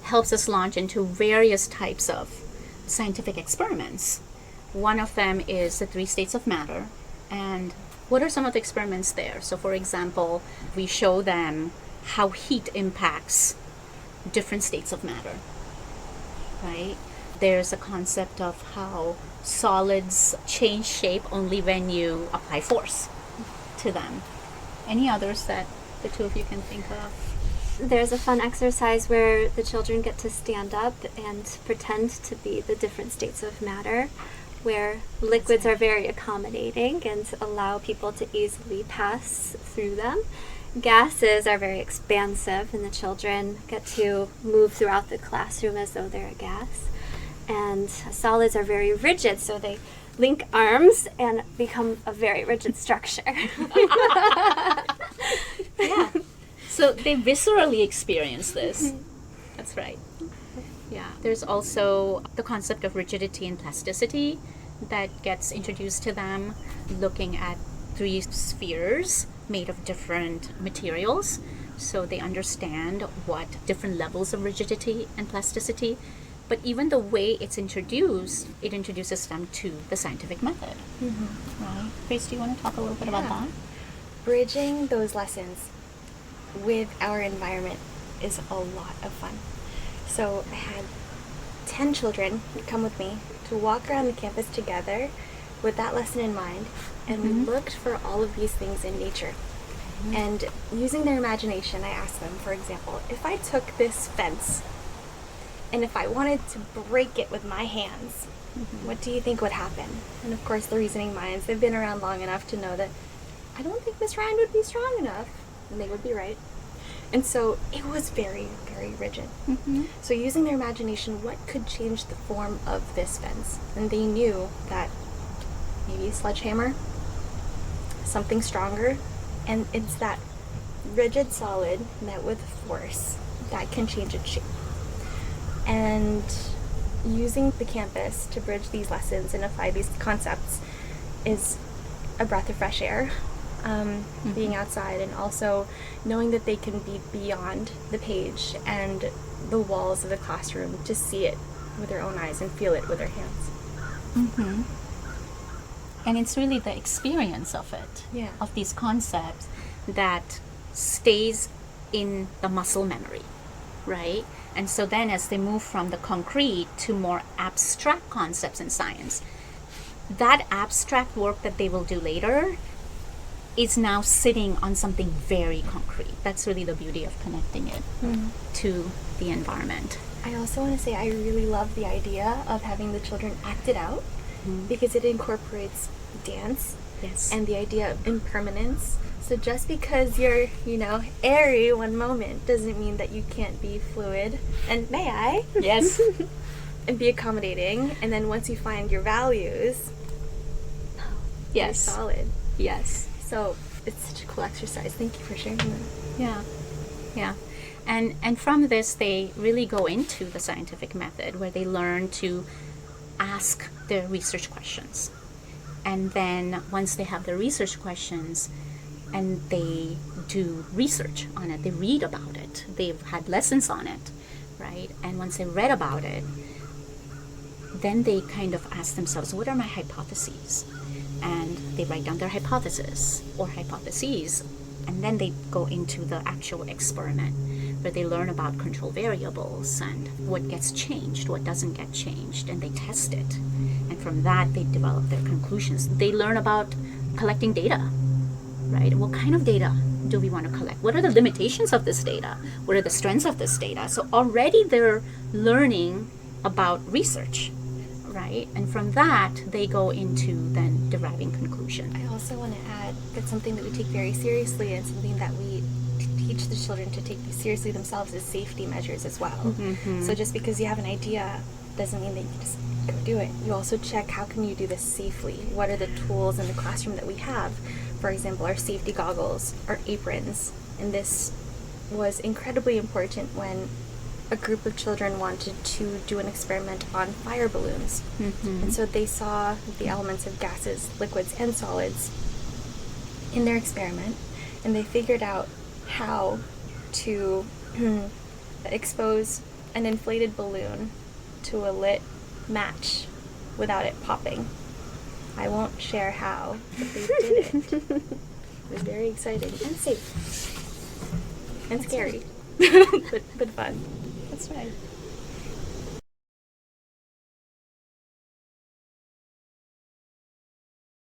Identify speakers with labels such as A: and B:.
A: helps us launch into various types of scientific experiments. One of them is the 3 states of matter. And what are some of the experiments there? So for example, we show them how heat impacts different states of matter, right? There's a concept of how solids change shape only when you apply force to them. Any others that the two of you can think of?
B: There's a fun exercise where the children get to stand up and pretend to be the different states of matter, where liquids are very accommodating and allow people to easily pass through them. Gases are very expansive, and the children get to move throughout the classroom as though they're a gas. And solids are very rigid, so they link arms and become a very rigid structure.
A: Yeah. So they viscerally experience this. That's right. Yeah. There's also the concept of rigidity and plasticity that gets introduced to them, looking at 3 spheres made of different materials. So they understand what different levels of rigidity and plasticity. But even the way it's introduced, it introduces them to the scientific method. Right? Grace, do you want to talk a little bit about that?
C: Bridging those lessons with our environment is a lot of fun. So I had 10 children come with me to walk around the campus together with that lesson in mind, and we looked for all of these things in nature. And using their imagination, I asked them, for example, if I took this fence and if I wanted to break it with my hands, what do you think would happen? And of course, the reasoning minds, they've been around long enough to know that I don't think Miss Ryan would be strong enough. And they would be right. And so it was very, very rigid. So using their imagination, what could change the form of this fence? And they knew that maybe a sledgehammer, something stronger, and it's that rigid solid met with force that can change its shape. And using the campus to bridge these lessons and apply these concepts is a breath of fresh air. Being outside, and also knowing that they can be beyond the page and the walls of the classroom to see it with their own eyes and feel it with their hands.
A: And it's really the experience of it, of these concepts, that stays in the muscle memory, right? And so then as they move from the concrete to more abstract concepts in science, that abstract work that they will do later is now sitting on something very concrete. That's really the beauty of connecting it to the environment.
C: I also want to say I really love the idea of having the children act it out, because it incorporates dance and the idea of impermanence. So just because you're, airy one moment doesn't mean that you can't be fluid. And may I?
A: Yes.
C: And be accommodating. And then once you find your values, you're solid.
A: Yes.
C: So it's such a cool exercise. Thank you for sharing that.
A: Yeah. And from this, they really go into the scientific method, where they learn to ask their research questions. And then once they have the research questions and they do research on it, they read about it, they've had lessons on it, right? And once they read about it, then they kind of ask themselves, what are my hypotheses? And they write down their hypothesis or hypotheses, and then they go into the actual experiment, where they learn about control variables and what gets changed, what doesn't get changed, and they test it. And from that, they develop their conclusions. They learn about collecting data, right? What kind of data do we want to collect? What are the limitations of this data? What are the strengths of this data? So already they're learning about research, right? And from that, they go into then deriving conclusion.
C: I also want to add that something that we take very seriously, and something that we teach the children to take seriously themselves, is safety measures as well. So just because you have an idea doesn't mean that you just go do it. You also check, how can you do this safely? What are the tools in the classroom that we have? For example, our safety goggles, our aprons. And this was incredibly important when a group of children wanted to do an experiment on fire balloons. And so they saw the elements of gases, liquids, and solids in their experiment, and they figured out how to expose an inflated balloon to a lit match without it popping. I won't share how, but they did it. It was very exciting and safe and scary, but fun.
A: That's right.